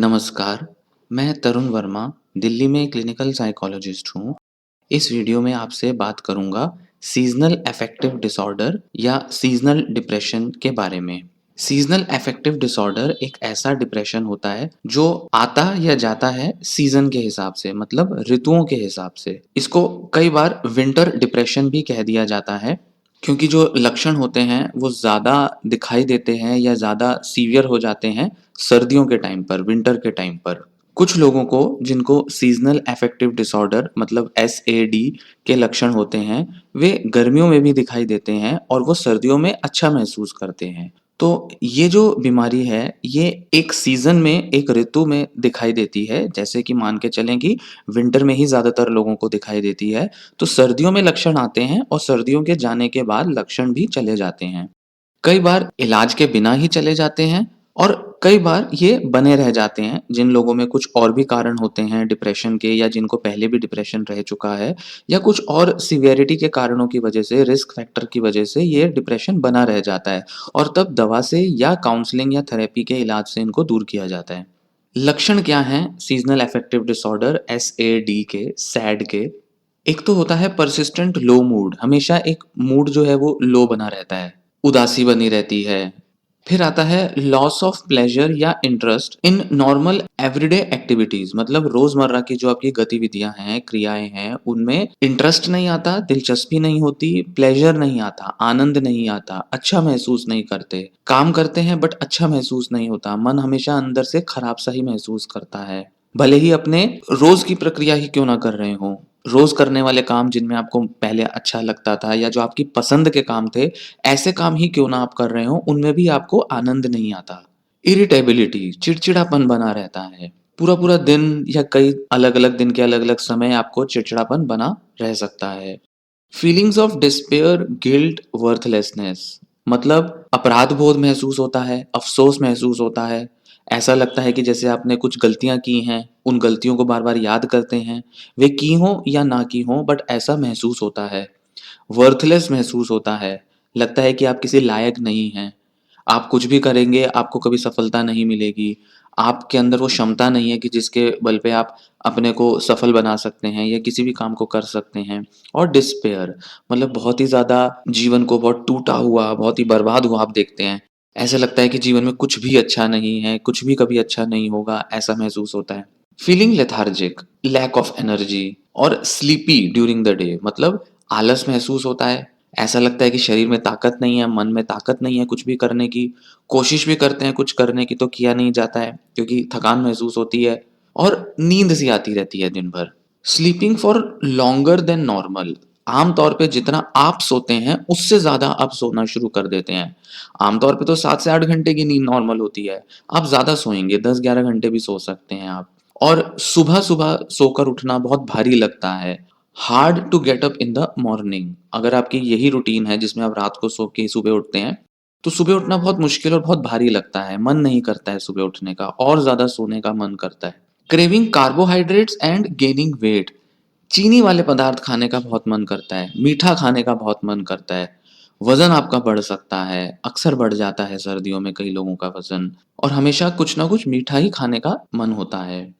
नमस्कार, मैं तरुण वर्मा, दिल्ली में क्लिनिकल साइकोलॉजिस्ट हूँ। इस वीडियो में आपसे बात करूँगा सीज़नल अफेक्टिव डिसऑर्डर या सीज़नल डिप्रेशन के बारे में। सीज़नल अफेक्टिव डिसऑर्डर एक ऐसा डिप्रेशन होता है जो आता या जाता है सीज़न के हिसाब से मतलब ऋतुओं के हिसाब से। इसको कई बार विंटर डिप्रेशन भी कह दिया जाता है क्योंकि जो लक्षण होते हैं वो ज़्यादा दिखाई देते हैं या ज़्यादा सीवियर हो जाते हैं सर्दियों के टाइम पर, विंटर के टाइम पर। कुछ लोगों को जिनको सीज़नल अफेक्टिव डिसऑर्डर मतलब एसएडी के लक्षण होते हैं, वे गर्मियों में भी दिखाई देते हैं और वो सर्दियों में अच्छा महसूस करते हैं। तो ये जो बीमारी है, ये एक सीज़न में, एक ऋतु में दिखाई देती है, जैसे कि मान के चलें कि विंटर में ही ज़्यादातर लोगों को दिखाई देती है, तो सर्दियों में लक्षण आते हैं और सर्दियों के जाने के बाद लक्षण भी चले जाते हैं। कई बार इलाज के बिना ही चले जाते हैं और कई बार ये बने रह जाते हैं। जिन लोगों में कुछ और भी कारण होते हैं डिप्रेशन के या जिनको पहले भी डिप्रेशन रह चुका है या कुछ और सीवियरिटी के कारणों की वजह से, रिस्क फैक्टर की वजह से ये डिप्रेशन बना रह जाता है और तब दवा से या काउंसलिंग या थेरेपी के इलाज से इनको दूर किया जाता है। लक्षण क्या हैं सीज़नल अफेक्टिव डिसऑर्डर एसएडी के, सैड के? एक तो होता है परसिस्टेंट लो मूड, हमेशा एक मूड जो है वो लो बना रहता है, उदासी बनी रहती है। फिर आता है लॉस ऑफ प्लेजर या interest in normal everyday activities, मतलब रोजमर्रा की जो आपकी गतिविधियां हैं, क्रियाएं हैं, उनमें इंटरेस्ट नहीं आता, दिलचस्पी नहीं होती, प्लेजर नहीं आता, आनंद नहीं आता, अच्छा महसूस नहीं करते। काम करते हैं बट अच्छा महसूस नहीं होता, मन हमेशा अंदर से खराब सा ही महसूस करता है, भले ही अपने रोज की प्रक्रिया ही क्यों ना कर रहे हो। रोज करने वाले काम जिनमें आपको पहले अच्छा लगता था या जो आपकी पसंद के काम थे, ऐसे काम ही क्यों ना आप कर रहे हो, उनमें भी आपको आनंद नहीं आता। इरिटेबिलिटी, चिड़चिड़ापन बना रहता है। पूरा-पूरा दिन या कई अलग-अलग दिन के अलग-अलग समय आपको चिड़चिड़ापन बना रह सकता है। Feelings of despair, guilt, worthlessness, मतलब अपराध बोध महसूस होता है, अफ़सोस महसूस होता है। ऐसा लगता है कि जैसे आपने कुछ गलतियाँ की हैं, उन गलतियों को बार-बार याद करते हैं। वे की हों या ना की हों बट ऐसा महसूस होता है। वर्थलेस महसूस होता है, लगता है कि आप किसी लायक नहीं हैं। आप कुछ भी करेंगे, आपको कभी सफलता नहीं मिलेगी। आपके अंदर वो क्षमता नहीं है कि जिसके बल पे आप अपने को सफल बना सकते हैं या किसी भी काम को कर सकते हैं। और डिस्पेयर, मतलब बहुत ही ज़्यादा जीवन को बहुत टूटा हुआ, बहुत ही बर्बाद हुआ आप देखते हैं। ऐसा लगता है कि जीवन में कुछ भी अच्छा नहीं है, कुछ भी कभी अच्छा नहीं होगा, ऐसा महसूस होता है। Feeling lethargic, lack of energy और स्लीपी ड्यूरिंग द डे, मतलब आलस महसूस होता है। ऐसा लगता है कि शरीर में ताकत नहीं है, मन में ताकत नहीं है कुछ भी करने की। कोशिश भी करते हैं कुछ करने की तो किया नहीं जाता है क्योंकि थकान महसूस होती है और नींद सी आती रहती है दिन भर। Sleeping for longer than normal, आम तौर पे जितना आप सोते हैं उससे ज़्यादा आप सोना शुरू कर देते हैं। आम तौर पे तो 7 से 8 घंटे की नींद नॉर्मल होती है। आप ज़्यादा सोएँगे, 10-11 घंटे भी सो सकते हैं आप। और सुबह-सुबह सोकर उठना बहुत भारी लगता है। Hard to get up in the morning, अगर आपकी यही रूटीन है जिसमें आप रात को सो के सुबह उठते हैं, तो सुबह उठना बहुत मुश्किल और बहुत भारी लगता है। मन नहीं करता है सुबह उठने का और ज़्यादा सोने का मन करता है। Craving carbohydrates and gaining weight, चीनी वाले पदार्थ खाने का बहुत मन करता है, मीठा खाने का बहुत मन करता है। वज़न आपका बढ़ सकता है, अक्सर बढ़ जाता है सर्दियों में कई लोगों का वज़न और हमेशा कुछ ना कुछ मीठा ही खाने का मन होता है।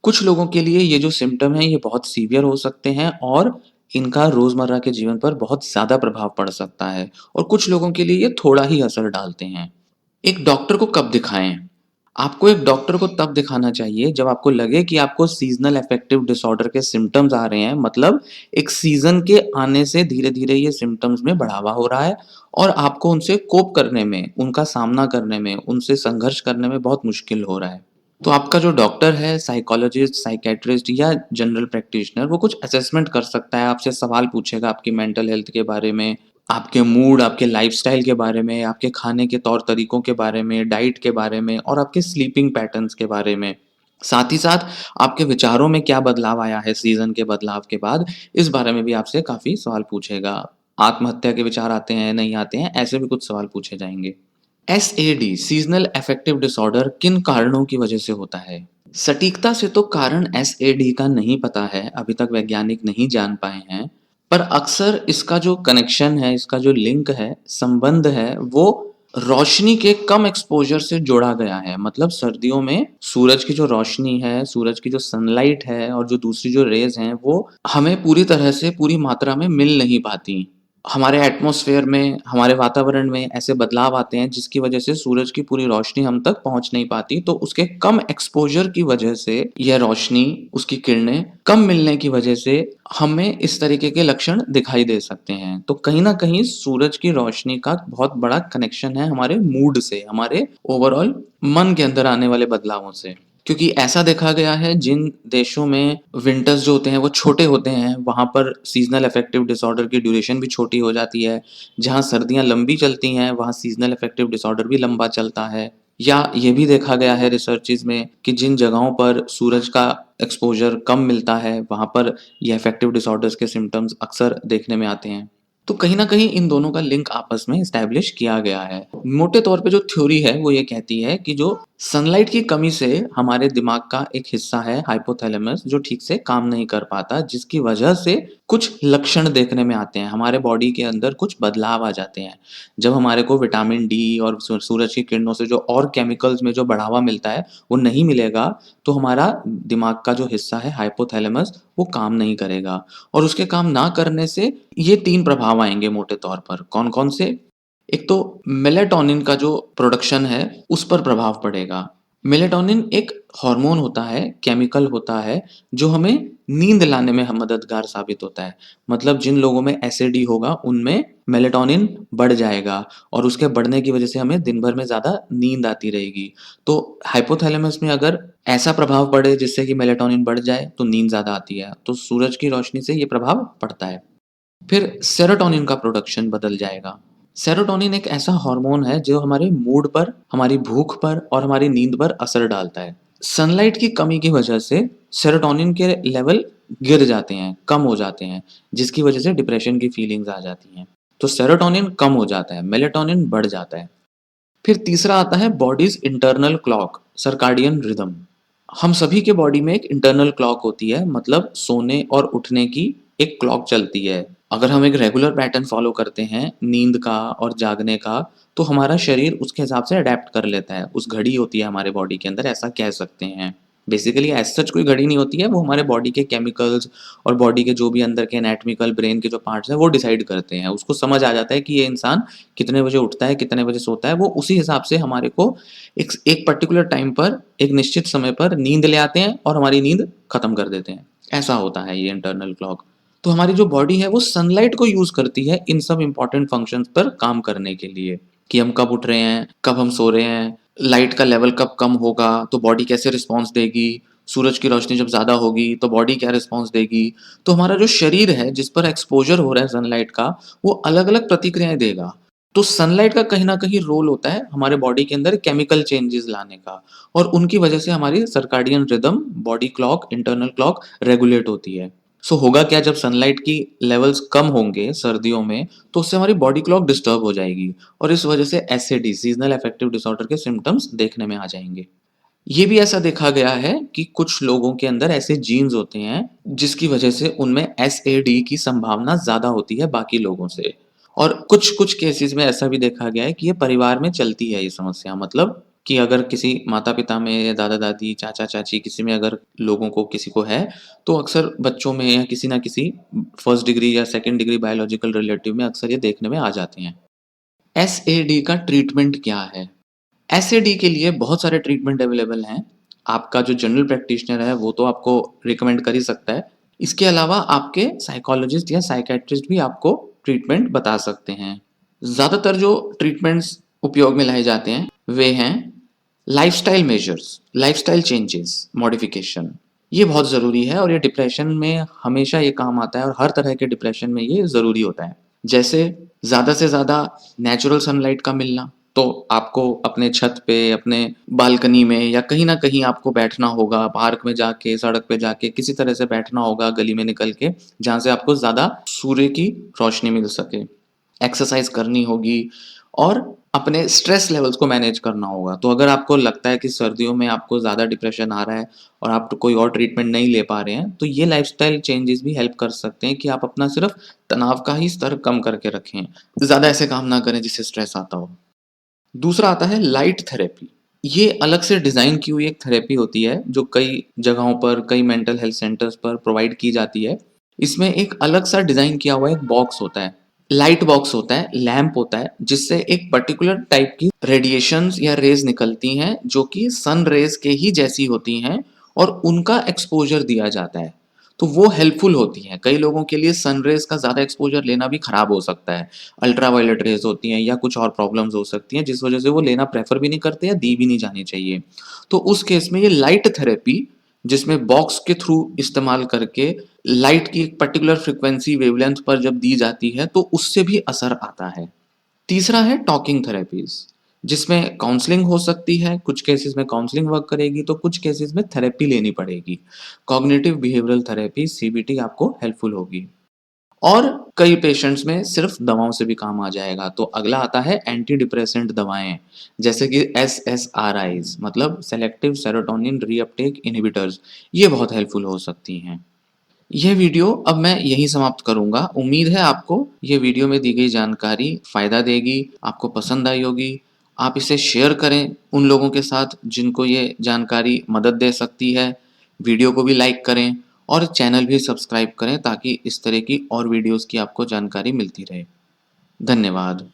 कुछ लोगों के लिए ये जो सिम्पटम हैं ये बहुत सीवियर हो सकते हैं और इनका रोज़मर्रा के जीवन पर बहुत ज़्यादा प्रभाव पड़ सकता है और कुछ लोगों के लिए ये थोड़ा ही असर डालते हैं। एक डॉक्टर को कब दिखाएँ? आपको एक डॉक्टर को तब दिखाना चाहिए जब आपको लगे कि आपको सीज़नल अफेक्टिव डिसऑर्डर के सिम्पटम्स आ रहे हैं, मतलब एक सीज़न के आने से धीरे-धीरे ये सिम्पटम्स में बढ़ावा हो रहा है और आपको उनसे कोप करने में, उनका सामना करने में, उनसे संघर्ष करने में बहुत मुश्किल हो रहा है। तो आपका जो डॉक्टर है, साइकोलॉजिस्ट, साइकियाट्रिस्ट या जनरल प्रैक्टिशनर, वो कुछ असेसमेंट कर सकता है, आपसे सवाल पूछेगा आपकी मेंटल हेल्थ के बारे में, आपके मूड, आपके लाइफ़स्टाइल के बारे में, आपके खाने के तौर-तरीकों के बारे में, डाइट के बारे में और आपके स्लीपिंग पैटर्न्स के बारे में। साथ ही साथ आपके विचारों में क्या बदलाव आया है सीज़न के बदलाव के बाद, इस बारे में भी आपसे काफ़ी सवाल पूछेगा। आत्महत्या के विचार आते हैं, नहीं आते हैं, ऐसे भी कुछ सवाल पूछे जाएँगे। एसएडी सीज़नल अफेक्टिव डिसऑर्डर किन कारणों की वजह से होता है? सटीकता से तो कारण एसएडी का नहीं पता है, अभी तक वैज्ञानिक नहीं जान पाए हैं। पर अक्सर इसका जो कनेक्शन है, इसका जो लिंक है, संबंध है, वो रोशनी के कम एक्सपोज़र से जोड़ा गया है। मतलब सर्दियों में सूरज की जो रोशनी है, सूरज की जो सनलाइट है और जो दूसरी जो रेज़ हैं, वो हमें पूरी तरह से, पूरी मात्रा में मिल नहीं पाती। हमारे एटमॉस्फेयर में, हमारे वातावरण में ऐसे बदलाव आते हैं जिसकी वजह से सूरज की पूरी रोशनी हम तक पहुँच नहीं पाती। तो उसके कम एक्सपोज़र की वजह से यह रोशनी, उसकी किरणें कम मिलने की वजह से हमें इस तरीके के लक्षण दिखाई दे सकते हैं। तो कहीं न कहीं सूरज की रोशनी का बहुत बड़ा कनेक्शन है हमारे मूड से, हमारे ओवरऑल मन के अंदर आने वाले बदलावों से। क्योंकि ऐसा देखा गया है जिन देशों में विंटर्स जो होते हैं वो छोटे होते हैं, वहाँ पर सीज़नल अफेक्टिव डिसऑर्डर की ड्यूरेशन भी छोटी हो जाती है। जहाँ सर्दियाँ लंबी चलती हैं, वहाँ सीज़नल अफेक्टिव डिसऑर्डर भी लंबा चलता है। या ये भी देखा गया है रिसर्चेज़ में कि जिन जगहों पर सूरज का एक्सपोज़र कम मिलता है, वहाँ पर ये अफेक्टिव डिसऑर्डर्स के सिम्पटम्स अक्सर देखने में आते हैं। तो कहीं न कहीं इन दोनों का लिंक आपस में एस्टैब्लिश किया गया है। मोटे तौर पे जो थ्योरी है वो ये कहती है कि जो सनलाइट की कमी से हमारे दिमाग का एक हिस्सा है हाइपोथैलेमस जो ठीक से काम नहीं कर पाता, जिसकी वजह से कुछ लक्षण देखने में आते हैं। हमारे बॉडी के अंदर कुछ बदलाव आ जाते हैं। जब हमारे को विटामिन डी और सूरज की किरणों से जो और केमिकल्स में जो बढ़ावा मिलता है, वो नहीं मिलेगा, तो हमारा दिमाग का जो हिस्सा है हाइपोथैलेमस वो काम नहीं करेगा। और उसके काम ना करने से ये 3 प्रभाव आएँगे मोटे तौर पर। कौन-कौन से? एक तो मेलाटोनिन का जो प्रोडक्शन है, उस पर प्रभाव पड़ेगा। मेलाटोनिन एक हार्मोन होता है, केमिकल होता है, जो हमें नींद लाने में हम मददगार साबित होता है। मतलब जिन लोगों में एसएडी होगा, उनमें मेलाटोनिन बढ़ जाएगा और उसके बढ़ने की वजह से हमें दिन भर में ज़्यादा नींद आती रहेगी। तो हाइपोथैलेमस में अगर ऐसा प्रभाव पड़े जिससे कि मेलाटोनिन बढ़ जाए, तो नींद ज़्यादा आती है। तो सूरज की रोशनी से ये प्रभाव पड़ता है। फिर सेरोटोनिन का प्रोडक्शन बदल जाएगा। सेरोटोनिन एक ऐसा हार्मोन है जो हमारे मूड पर, हमारी भूख पर और हमारी नींद पर असर डालता है। सनलाइट की कमी की वजह से सेरोटोनिन के लेवल गिर जाते हैं, कम हो जाते हैं, जिसकी वजह से डिप्रेशन की फीलिंग्स आ जाती हैं। तो सेरोटोनिन कम हो जाता है, मेलाटोनिन बढ़ जाता है। फिर तीसरा आता है bodies internal clock, circadian rhythm. हम सभी के बॉडी में एक इंटरनल क्लॉक होती है, मतलब सोने और उठने की एक क्लॉक चलती है। अगर हम एक रेगुलर पैटर्न फ़ॉलो करते हैं नींद का और जागने का, तो हमारा शरीर उसके हिसाब से अडैप्ट कर लेता है। उस घड़ी होती है हमारे बॉडी के अंदर, ऐसा कह सकते हैं। बेसिकली एज़ सच कोई घड़ी नहीं होती है, वो हमारे बॉडी के केमिकल्स और बॉडी के जो भी अंदर के एनाटॉमिकल ब्रेन के जो पार्ट्स हैं, वो डिसाइड करते हैं। उसको समझ आ जाता है कि ये इंसान कितने बजे उठता है, कितने बजे सोता है, वो उसी हिसाब से हमारे को एक एक पर्टिकुलर टाइम पर, एक निश्चित समय पर नींद ले आते हैं और हमारी नींद खत्म कर देते हैं। ऐसा होता है ये इंटरनल क्लॉक। तो हमारी जो बॉडी है वो सनलाइट को यूज़ करती है इन सब इम्पोर्टेंट फंक्शंस पर काम करने के लिए, कि हम कब उठ रहे हैं, कब हम सो रहे हैं, लाइट का लेवल कब कम होगा तो बॉडी कैसे रिस्पॉन्स देगी, सूरज की रोशनी जब ज़्यादा होगी तो बॉडी क्या रिस्पॉन्स देगी। तो हमारा जो शरीर है जिस पर एक्सपोज़र हो रहा है सनलाइट का, वो अलग-अलग प्रतिक्रियाएँ देगा। तो सनलाइट का कहीं न कहीं रोल होता है हमारे बॉडी के अंदर केमिकल चेंजेज़ लाने का, और उनकी वजह से हमारी circadian rhythm, body clock, internal clock regulate होती है। सो होगा क्या, जब सनलाइट की लेवल्स कम होंगे सर्दियों में, तो उससे हमारी बॉडी क्लॉक डिस्टर्ब हो जाएगी और इस वजह से एसएडी, सीज़नल अफेक्टिव डिसऑर्डर के सिम्पटम्स देखने में आ जाएँगे। ये भी ऐसा देखा गया है कि कुछ लोगों के अंदर ऐसे जीन्स होते हैं, जिसकी वजह से उनमें एसएडी की संभावना ज़्यादा होती है बाकी लोगों से। और कुछ-कुछ केसेज़ में ऐसा भी देखा गया है कि ये परिवार में चलती है ये समस्या। मतलब कि अगर किसी माता-पिता में या दादा-दादी, चाचा-चाची किसी में अगर लोगों को किसी को है, तो अक्सर बच्चों में या किसी न किसी फर्स्ट डिग्री या सेकंड डिग्री बायोलॉजिकल रिलेटिव में अक्सर ये देखने में आ जाते हैं। एसएडी का ट्रीटमेंट क्या है? एसएडी के लिए बहुत सारे ट्रीटमेंट अवेलेबल हैं। आपका जो जनरल प्रैक्टिशनर है वो तो आपको रिकमेंड कर ही सकता है। इसके अलावा आपके साइकोलॉजिस्ट या साइकियाट्रिस्ट भी आपको ट्रीटमेंट बता सकते हैं। ज़्यादातर जो ट्रीटमेंट्स उपयोग में लाए जाते हैं वे हैं lifestyle measures, lifestyle changes, modification. ये बहुत ज़रूरी है और ये डिप्रेशन में हमेशा ये काम आता है और हर तरह के डिप्रेशन में ये ज़रूरी होता है। जैसे ज़्यादा से ज़्यादा नेचुरल सनलाइट का मिलना, तो आपको अपने छत पे, अपने बालकनी में या कहीं न कहीं आपको बैठना होगा, पार्क में जाके, सड़क पे जाके किसी तरह से बैठना होगा गली में निकल के, जहाँ से आपको ज़्यादा सूर्य की रोशनी मिल सके। एक्सरसाइज़ करनी होगी और अपने स्ट्रेस लेवल्स को मैनेज करना होगा। तो अगर आपको लगता है कि सर्दियों में आपको ज़्यादा डिप्रेशन आ रहा है और आप कोई और ट्रीटमेंट नहीं ले पा रहे हैं, तो ये लाइफ़स्टाइल चेंजेस भी हेल्प कर सकते हैं कि आप अपना सिर्फ़ तनाव का ही स्तर कम करके रखें। ज़्यादा ऐसे काम ना करें जिससे स्ट्रेस आता हो। दूसरा आता है लाइट थेरेपी। ये अलग से डिज़ाइन की हुई एक थेरेपी होती है जो कई जगहों पर, कई मेंटल हेल्थ सेंटर्स पर प्रोवाइड की जाती है। इसमें एक अलग सा डिज़ाइन किया हुआ एक बॉक्स होता है, लाइट बॉक्स होता है, लैंप होता है, जिससे एक पर्टिकुलर टाइप की रेडिएशंस या रेज़ निकलती हैं जो कि सन रेज़ के ही जैसी होती हैं और उनका एक्सपोज़र दिया जाता है। तो वो हेल्पफुल होती हैं। कई लोगों के लिए सन रेज़ का ज़्यादा एक्सपोज़र लेना भी खराब हो सकता है। अल्ट्रावायलेट रेज़ होती हैं या कुछ और प्रॉब्लम्स हो सकती हैं जिस वज़ह से वो लेना प्रेफ़र भी नहीं करते या दी भी नहीं जानी चाहिए। तो उस केस में ये लाइट थेरेपी जिसमें बॉक्स के थ्रू इस्तेमाल करके लाइट की एक पर्टिकुलर फ्रीक्वेंसी वेवलेंथ पर जब दी जाती है तो उससे भी असर आता है। तीसरा है टॉकिंग थेरेपीज़, जिसमें काउंसलिंग हो सकती है, कुछ केसेज़ में काउंसलिंग वर्क करेगी, तो कुछ केसेज़ में थेरेपी लेनी पड़ेगी। कॉग्निटिव बिहेवियरल थेरेपी सीबीटी आपको हेल्पफुल होगी और कई पेशेंट्स में सिर्फ़ दवाओं से भी काम आ जाएगा। तो अगला आता है एंटी डिप्रेसेंट दवाएँ, जैसे कि एसएसआरआईज़ मतलब सेलेक्टिव सेरोटोनिन रीअपटेक इन्हिबिटर्स, ये बहुत हेल्पफुल हो सकती हैं। यह वीडियो अब मैं यहीं समाप्त करूँगा। उम्मीद है आपको ये वीडियो में दी गई जानकारी फ़ायदा देगी, आपको पसंद आई होगी। आप इसे शेयर करें उन लोगों के साथ जिनको ये जानकारी मदद दे सकती है। वीडियो को भी लाइक करें और चैनल भी सब्सक्राइब करें ताकि इस तरह की और वीडियोज़ की आपको जानकारी मिलती रहे। धन्यवाद।